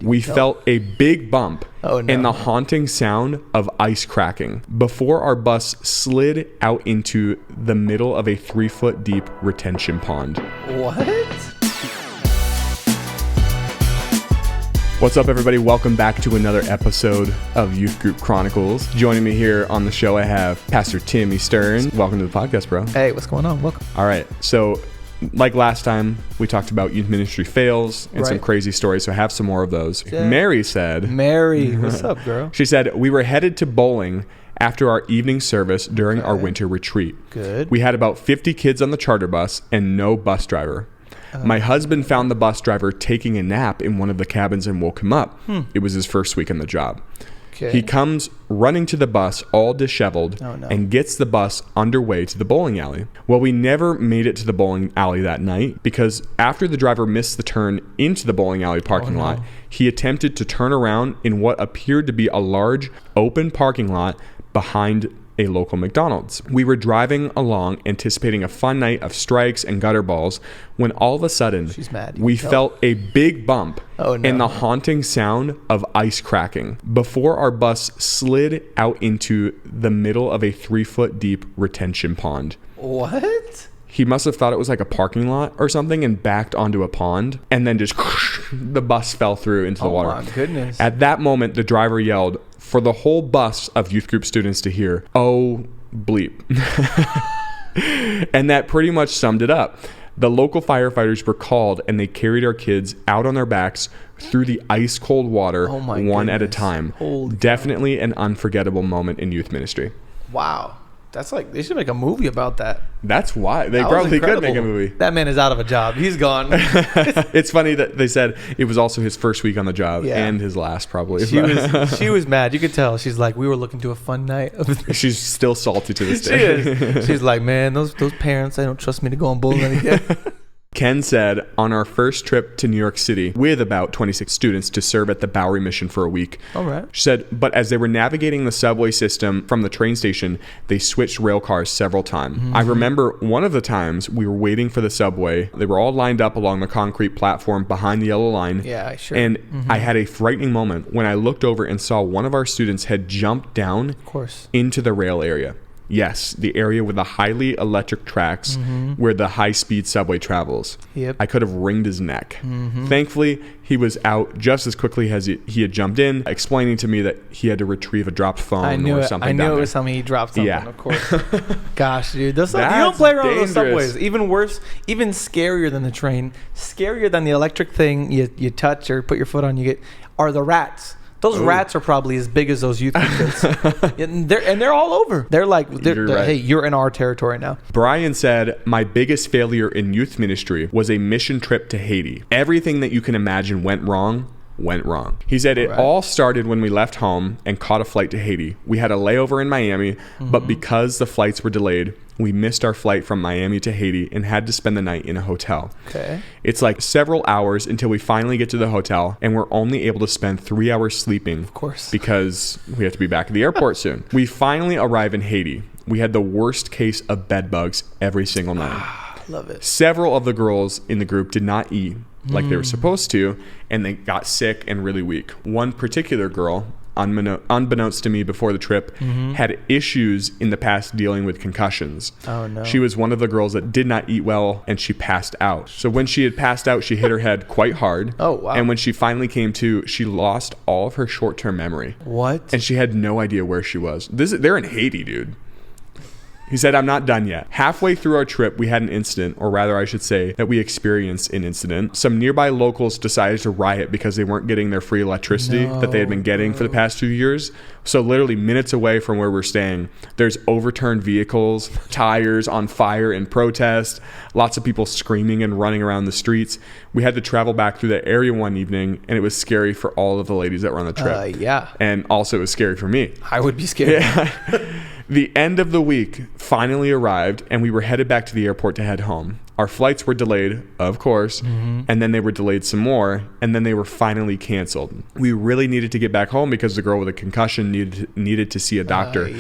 We felt a big bump no. and the haunting sound of ice cracking before our bus slid out into the middle of a 3-foot deep retention pond. What? What's up, everybody? Welcome back to another episode of Youth Group Chronicles. Joining me here on the show, I have Pastor Timmy Stern. Welcome to the podcast, bro. Hey, what's going on? Welcome. All right. So, like last time, we talked about youth ministry fails and some crazy stories, so I have some more of those. Yeah. Mary said... Mary, what's up, girl? She said, we were headed to bowling after our evening service during our winter retreat. Good. We had about 50 kids on the charter bus and no bus driver. My husband found the bus driver taking a nap in one of the cabins and woke him up. It was his first week on the job. Okay. He comes running to the bus all disheveled and gets the bus underway to the bowling alley. Well, we never made it to the bowling alley that night because after the driver missed the turn into the bowling alley parking lot, he attempted to turn around in what appeared to be a large open parking lot behind a local McDonald's. We were driving along anticipating a fun night of strikes and gutter balls when all of a sudden we felt a big bump and the haunting sound of ice cracking before our bus slid out into the middle of a 3-foot deep retention pond. What? He must have thought it was like a parking lot or something and backed onto a pond, and then just the bus fell through into the water. Oh my goodness. At that moment, the driver yelled for the whole bus of youth group students to hear, "Oh, bleep." And that pretty much summed it up. The local firefighters were called and they carried our kids out on their backs through the ice cold water one at a time. Definitely an unforgettable moment in youth ministry. Wow. That's like, they should make a movie about that. That's why. They probably could make a movie. That man is out of a job. He's gone. It's funny that they said it was also his first week on the job and his last, probably. She was mad. You could tell. She's like, we were looking to a fun night. She's still salty to this day. She is. She's like, man, those parents, they don't trust me to go on bowling again. Ken said, on our first trip to New York City with about 26 students to serve at the Bowery Mission for a week. All right. She said, but as they were navigating the subway system from the train station, they switched rail cars several times. I remember one of the times we were waiting for the subway. They were all lined up along the concrete platform behind the yellow line. Yeah, sure. And I had a frightening moment when I looked over and saw one of our students had jumped down into the rail area. Yes, the area with the highly electric tracks where the high-speed subway travels. Yep. I could have wringed his neck. Thankfully, he was out just as quickly as he had jumped in, explaining to me that he had to retrieve a dropped phone or something. I knew it was something. He dropped something, of course. Gosh, dude. You don't play around with those subways. Even worse, even scarier than the train, scarier than the electric thing you touch or put your foot on, are the rats. Those rats are probably as big as those youth kids. and they're all over. They're like, hey, you're in our territory now. Brian said, my biggest failure in youth ministry was a mission trip to Haiti. Everything that you can imagine went wrong. He said it all started when we left home and caught a flight to Haiti. We had a layover in Miami, but because the flights were delayed, we missed our flight from Miami to Haiti and had to spend the night in a hotel. Okay. It's like several hours until we finally get to the hotel, and we're only able to spend 3 hours sleeping. Of course. Because we have to be back at the airport soon. We finally arrive in Haiti. We had the worst case of bed bugs every single night. Love it. Several of the girls in the group did not eat like they were supposed to, and they got sick and really weak. One particular girl, unbeknownst to me before the trip, had issues in the past dealing with concussions. Oh no. She was one of the girls that did not eat well, and she passed out. So when she had passed out, she hit her head quite hard. Oh wow. And when she finally came to, she lost all of her short-term memory. What? And she had no idea where she was. They're in Haiti, dude. He said, I'm not done yet. Halfway through our trip, we had an incident, or rather I should say that we experienced an incident. Some nearby locals decided to riot because they weren't getting their free electricity that they had been getting for the past 2 years. So literally minutes away from where we're staying, there's overturned vehicles, tires on fire in protest, lots of people screaming and running around the streets. We had to travel back through that area one evening, and it was scary for all of the ladies that were on the trip. And also it was scary for me. I would be scared. Yeah. The end of the week finally arrived, and we were headed back to the airport to head home. Our flights were delayed, of course, and then they were delayed some more, and then they were finally canceled. We really needed to get back home because the girl with a concussion needed to see a doctor.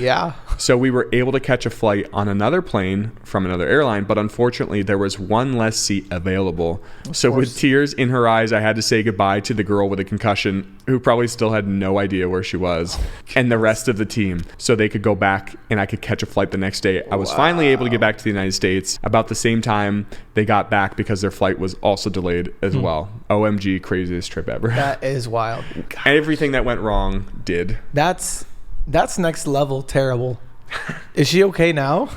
So we were able to catch a flight on another plane from another airline, but unfortunately there was one less seat available. So with tears in her eyes, I had to say goodbye to the girl with a concussion who probably still had no idea where she was, and the rest of the team, so they could go back and I could catch a flight the next day. I was finally able to get back to the United States about the same time they got back because their flight was also delayed as well. OMG, craziest trip ever. That is wild. God. Everything that went wrong did. That's next level terrible. Is she okay now?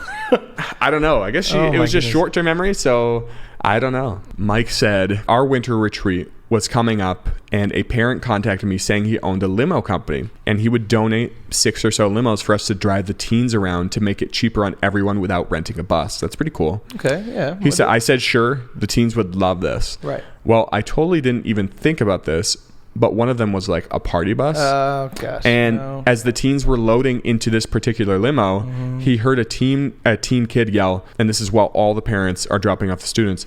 I don't know. I guess it was just short-term memory, so I don't know. Mike said, our winter retreat was coming up and a parent contacted me saying he owned a limo company and he would donate 6 or so limos for us to drive the teens around to make it cheaper on everyone without renting a bus. That's pretty cool. Okay, yeah. I said, sure, the teens would love this. Right. Well, I totally didn't even think about this, but one of them was like a party bus. Oh, gosh. And as the teens were loading into this particular limo, he heard a teen kid yell, and this is while all the parents are dropping off the students,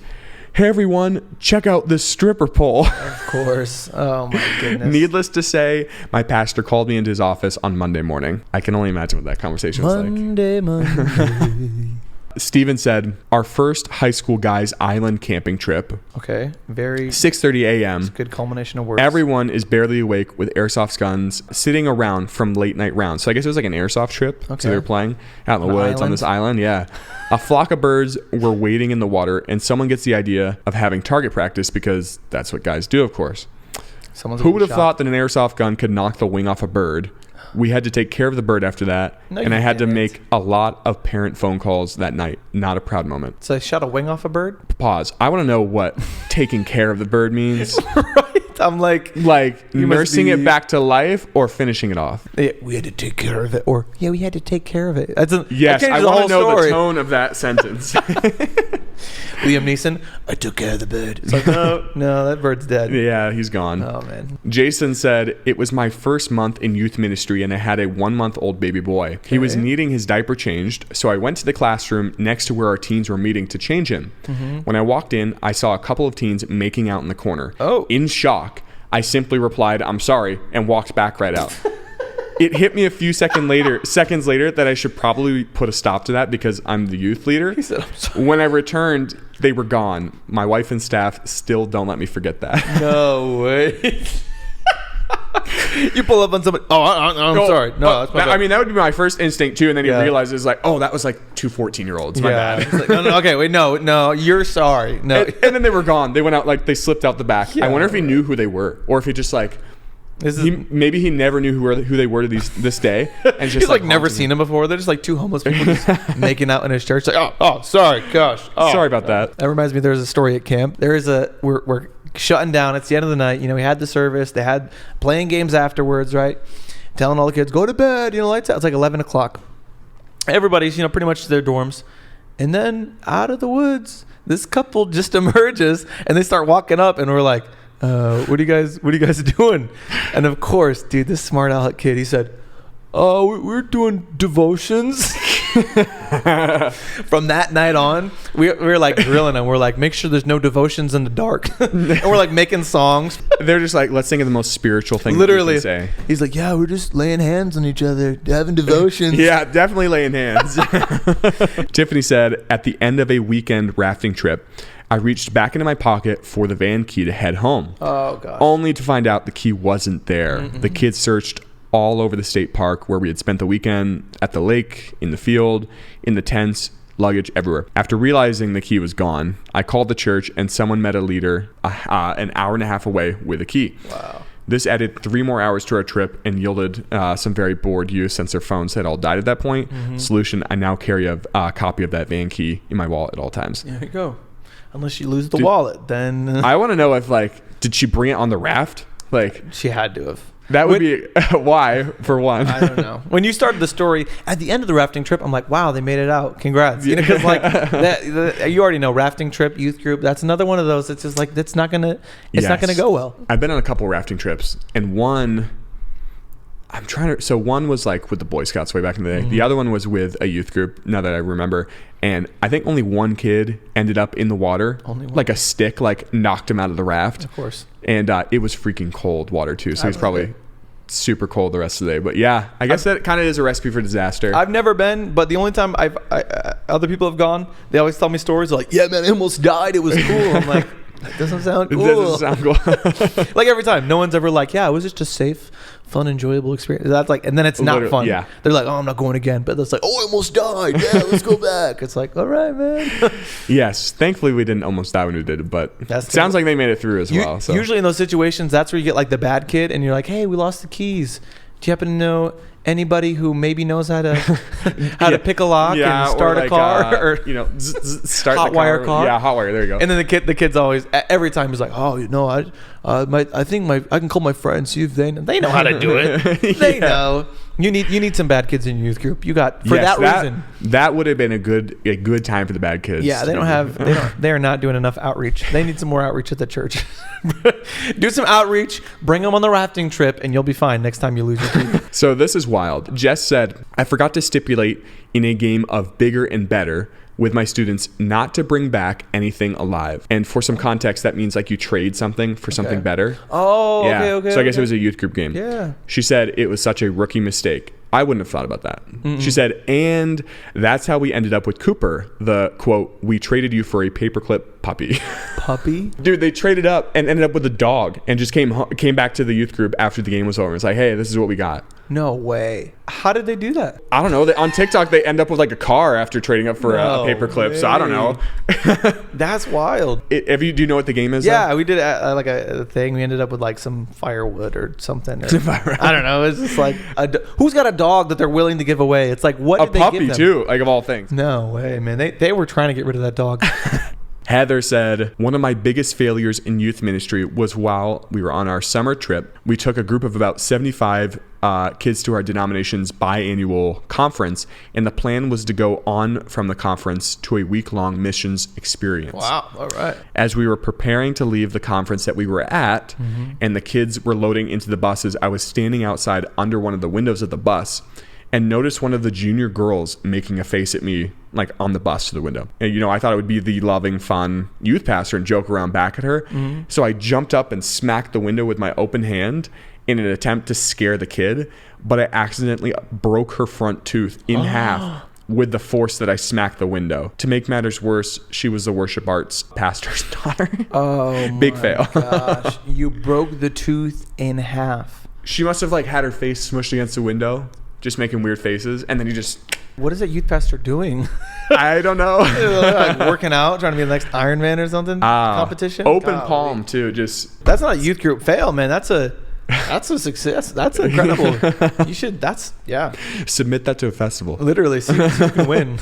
"Hey everyone, check out this stripper pole." Of course. Oh my goodness. Needless to say, my pastor called me into his office on Monday morning. I can only imagine what that conversation was like. Monday. Steven said, our first high school guys island camping trip. Okay. 6:30 a.m. Good culmination of words. Everyone is barely awake with airsoft guns sitting around from late night rounds. So I guess it was like an airsoft trip. Okay. So they were playing out in the woods on this island. Yeah. A flock of birds were wading in the water and someone gets the idea of having target practice because that's what guys do, of course. Who would have thought that an airsoft gun could knock the wing off a bird? We had to take care of the bird after that, and I had to make a lot of parent phone calls that night. Not a proud moment. So they shot a wing off a bird? Pause. I want to know what taking care of the bird means. Right. I'm like nursing it back to life or finishing it off. Yeah, we had to take care of it. Or, we had to take care of it. Yes, I want to know the tone of that sentence. Liam Neeson, I took care of the bird. It's like, no, that bird's dead. Yeah, he's gone. Oh, man. Jason said, it was my first month in youth ministry and I had a 1-month-old baby boy. Okay. He was needing his diaper changed, so I went to the classroom next to where our teens were meeting to change him. When I walked in, I saw a couple of teens making out in the corner. Oh. In shock, I simply replied, I'm sorry, and walked back right out. It hit me a few seconds later that I should probably put a stop to that because I'm the youth leader. He said, I'm sorry. When I returned, they were gone. My wife and staff still don't let me forget that. No way. You pull up on somebody. Oh, I'm sorry. No, that's my bad. I mean, that would be my first instinct too. And then he realizes like, oh, that was like 2 14-year-olds. My bad. Like, no, okay, wait, no, you're sorry. No. And then they were gone. They went out, like they slipped out the back. Yeah, I wonder if he knew who they were, or if he just like. Maybe he never knew who they were to this day, and just he's like never seen them before. They're just like 2 homeless people just making out in his church. Like, oh, sorry, gosh, sorry about that. That reminds me. There's a story at camp. We're shutting down. It's the end of the night. We had the service. They had playing games afterwards, right? Telling all the kids go to bed. Lights out. It's like 11 o'clock. Everybody's pretty much to their dorms, and then out of the woods, this couple just emerges and they start walking up, and we're like. What are you guys doing? And of course, dude, this smart aleck kid, he said, "Oh, we're doing devotions." From that night on, we were like drilling them. We're like, make sure there's no devotions in the dark. And we're like making songs. They're just like, let's think of the most spiritual thing. Literally, we can say. He's like, yeah, we're just laying hands on each other, having devotions. Yeah, definitely laying hands. Tiffany said, at the end of a weekend rafting trip, I reached back into my pocket for the van key to head home. Oh, gosh. Only to find out the key wasn't there. Mm-mm. The kids searched all over the state park where we had spent the weekend, at the lake, in the field, in the tents, luggage, everywhere. After realizing the key was gone, I called the church and someone met a leader an hour and a half away with a key. Wow. This added 3 more hours to our trip and yielded some very bored youth since their phones had all died at that point. Mm-hmm. Solution, I now carry a copy of that van key in my wallet at all times. There you go. Unless you lose the wallet, then... I want to know if, did she bring it on the raft? She had to have. That would be... Why, for one? I don't know. When you started the story, at the end of the rafting trip, I'm like, wow, they made it out. Congrats. Because, you already know, rafting trip, youth group, that's another one of those. It's just like, it's not going to go well. I've been on a couple rafting trips, and one... I'm trying to. So one was like with the Boy Scouts way back in the day. The other one was with a youth group. Now that I remember, and I think only one kid ended up in the water. Only one? Like a stick, like knocked him out of the raft. Of course. And it was freaking cold water too. So he's probably super cold the rest of the day. But yeah, I guess that kind of is a recipe for disaster. I've never been, but the only time other people have gone, they always tell me stories like, yeah, man, I almost died. It was cool. I'm like, that doesn't sound cool. It doesn't sound cool. Like every time, no one's ever like, yeah, it was just a safe, fun, enjoyable experience. That's like, and then it's not fun. Yeah. They're like, oh, I'm not going again. But it's like, oh, I almost died. Yeah, let's go back. It's like, all right, man. Yes. Thankfully, we didn't almost die when we did it, but it sounds like they made it through as well. So. Usually in those situations, that's where you get like the bad kid and you're like, hey, we lost the keys. Do you happen to know anybody who maybe knows how to pick a lock and start a car or start hot the wire car? Yeah, hot wire. There you go. And then the kid's always every time he's like, oh, I think I can call my friends, see if they know how to do it. They know. You need some bad kids in your youth group. You got reason. That would have been a good time for the bad kids. Yeah, they are not doing enough outreach. They need some more outreach at the church. Do some outreach, bring them on the rafting trip, and you'll be fine next time you lose your keys. So this is wild. Jess said, I forgot to stipulate in a game of bigger and better with my students not to bring back anything alive. And for some context, that means like you trade something for something better. Oh, yeah. Okay. So I guess it was a youth group game. Yeah. She said it was such a rookie mistake. I wouldn't have thought about that. She said, and that's how we ended up with Cooper. The quote, we traded you for a paperclip puppy. Puppy? Dude, they traded up and ended up with a dog and just came back to the youth group after the game was over. It's like, hey, this is what we got. No way. How did they do that? I don't know. On TikTok, they end up with like a car after trading up for a paperclip. So I don't know. That's wild. Do you know what the game is? Yeah, though? We did like a thing. We ended up with like some firewood or something. I don't know. It's just like, who's got a dog that they're willing to give away? It's like, what did they give them? A puppy too, like of all things. No way, man. They were trying to get rid of that dog. Heather said, one of my biggest failures in youth ministry was while we were on our summer trip. We took a group of about 75 kids to our denomination's biannual conference, and the plan was to go on from the conference to a week-long missions experience. Wow, all right. As we were preparing to leave the conference that we were at, and the kids were loading into the buses, I was standing outside under one of the windows of the bus and noticed one of the junior girls making a face at me, like on the bus to the window. And, I thought it would be the loving, fun youth pastor and joke around back at her. So I jumped up and smacked the window with my open hand in an attempt to scare the kid, but I accidentally broke her front tooth in half with the force that I smacked the window. To make matters worse, she was the worship arts pastor's daughter. Oh, big fail. Gosh, you broke the tooth in half. She must have like had her face smushed against the window, just making weird faces, and then you just... What is that youth pastor doing? I don't know. Like working out, trying to be the next Iron Man or something? Competition? Open palm, too. Just... That's not a youth group fail, man. That's a success. That's incredible. You should, submit that to a festival. Literally, see if you can win.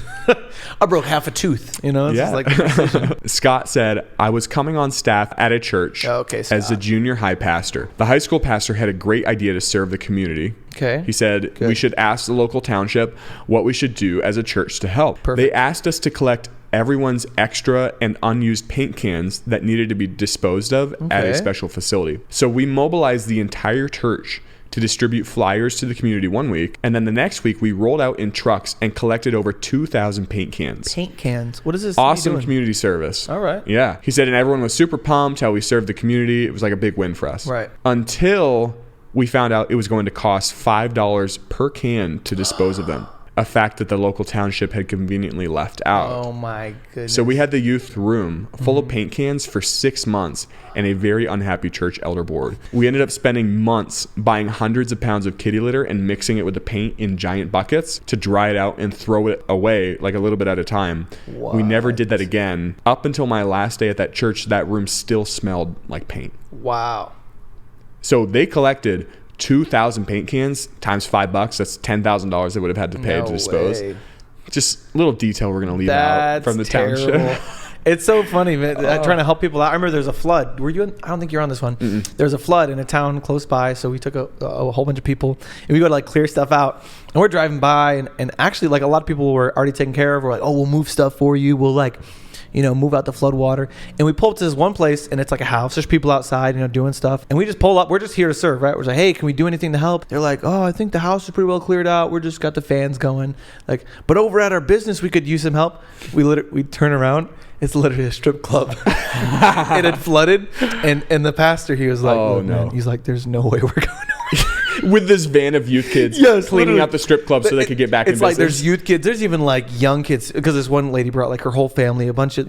I broke half a tooth, It's just like Scott said, I was coming on staff at a church as a junior high pastor. The high school pastor had a great idea to serve the community. Okay. He said, we should ask the local township what we should do as a church to help. Perfect. They asked us to collect everyone's extra and unused paint cans that needed to be disposed of at a special facility. So we mobilized the entire church to distribute flyers to the community one week, and then the next week we rolled out in trucks and collected over 2,000 paint cans. Paint cans? What is this? Awesome community service. All right. Yeah. He said, and everyone was super pumped how we served the community. It was like a big win for us. Right. Until we found out it was going to cost $5 per can to dispose of them. A fact that the local township had conveniently left out. Oh my goodness. So we had the youth room full of paint cans for 6 months and a very unhappy church elder board. We ended up spending months buying hundreds of pounds of kitty litter and mixing it with the paint in giant buckets to dry it out and throw it away like a little bit at a time. What? We never did that again. Up until my last day at that church, that room still smelled like paint. Wow. So they collected 2,000 paint cans times $5. That's $10,000 they would have had to pay to dispose. Way. Just a little detail we're going to leave out from the township. It's so funny, man. Trying to help people out. I remember there's a flood. Were you I don't think you're on this one. There's a flood in a town close by. So we took a whole bunch of people and we go to like clear stuff out. And we're driving by and actually like a lot of people were already taken care of. We're like, oh, we'll move stuff for you. We'll like, move out the flood water. And we pull up to this one place, and it's like a house. There's people outside, doing stuff. And we just pull up. We're just here to serve, right? We're like, hey, can we do anything to help? They're like, oh, I think the house is pretty well cleared out. We're just got the fans going. Like, but over at our business, we could use some help. We turn around. It's literally a strip club. It had flooded, and the pastor, he was like, oh, no. Man, he's like, there's no way we're going with this van of youth kids cleaning out the strip club so they could get back in business. It's like there's youth kids. There's even like young kids, because this one lady brought like her whole family, a bunch of,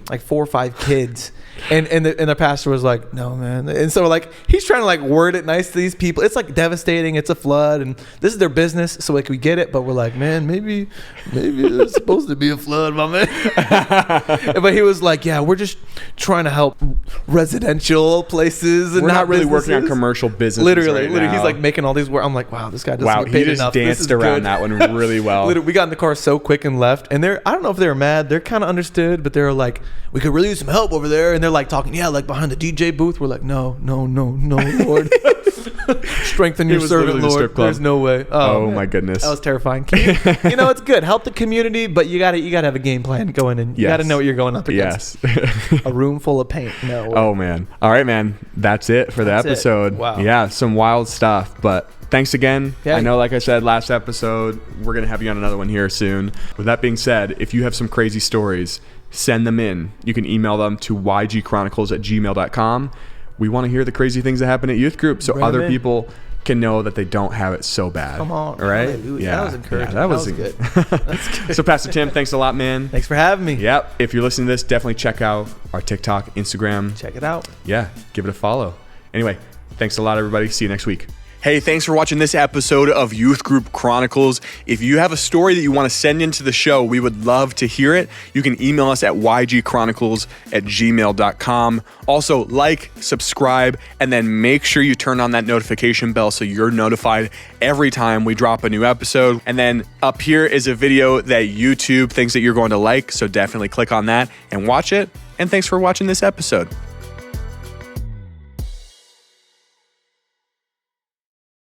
like 4 or 5 kids. And the pastor was like, no, man. And so like he's trying to like word it nice to these people. It's like devastating. It's a flood, and this is their business. So like we get it, but we're like, man, maybe it's supposed to be a flood, my man. But he was like, yeah, we're just trying to help residential places, and we're not really businesses. working on commercial business. Literally, he's like making all these work. I'm like, wow, this guy doesn't get paid enough. Wow, he just danced around that one really well. Literally, we got in the car so quick and left, and I don't know if they were mad. They're kind of understood, but they were like, we could really use some help over there. And they're like talking, like behind the DJ booth. We're like, no, Lord. Strengthen your servant, Lord. There's no way. Oh my goodness. That was terrifying. It's good. Help the community, but you gotta have a game plan going, and you gotta know what you're going up against. Yes. A room full of paint. No way. Oh man. All right, man. That's it for the episode. Wow. Yeah, some wild stuff. But thanks again. Yeah. I know, like I said last episode, we're gonna have you on another one here soon. With that being said, if you have some crazy stories, send them in. You can email them to ygchronicles@gmail.com. We want to hear the crazy things that happen at youth group, so other people can know that they don't have it so bad. Come on. Right? Hallelujah. Yeah. That was encouraging. That was good. That's good. So Pastor Tim, thanks a lot, man. Thanks for having me. Yep. If you're listening to this, definitely check out our TikTok, Instagram. Check it out. Yeah. Give it a follow. Anyway, thanks a lot, everybody. See you next week. Hey, thanks for watching this episode of Youth Group Chronicles. If you have a story that you want to send into the show, we would love to hear it. You can email us at ygchronicles@gmail.com. Also, like, subscribe, and then make sure you turn on that notification bell so you're notified every time we drop a new episode. And then up here is a video that YouTube thinks that you're going to like, so definitely click on that and watch it. And thanks for watching this episode.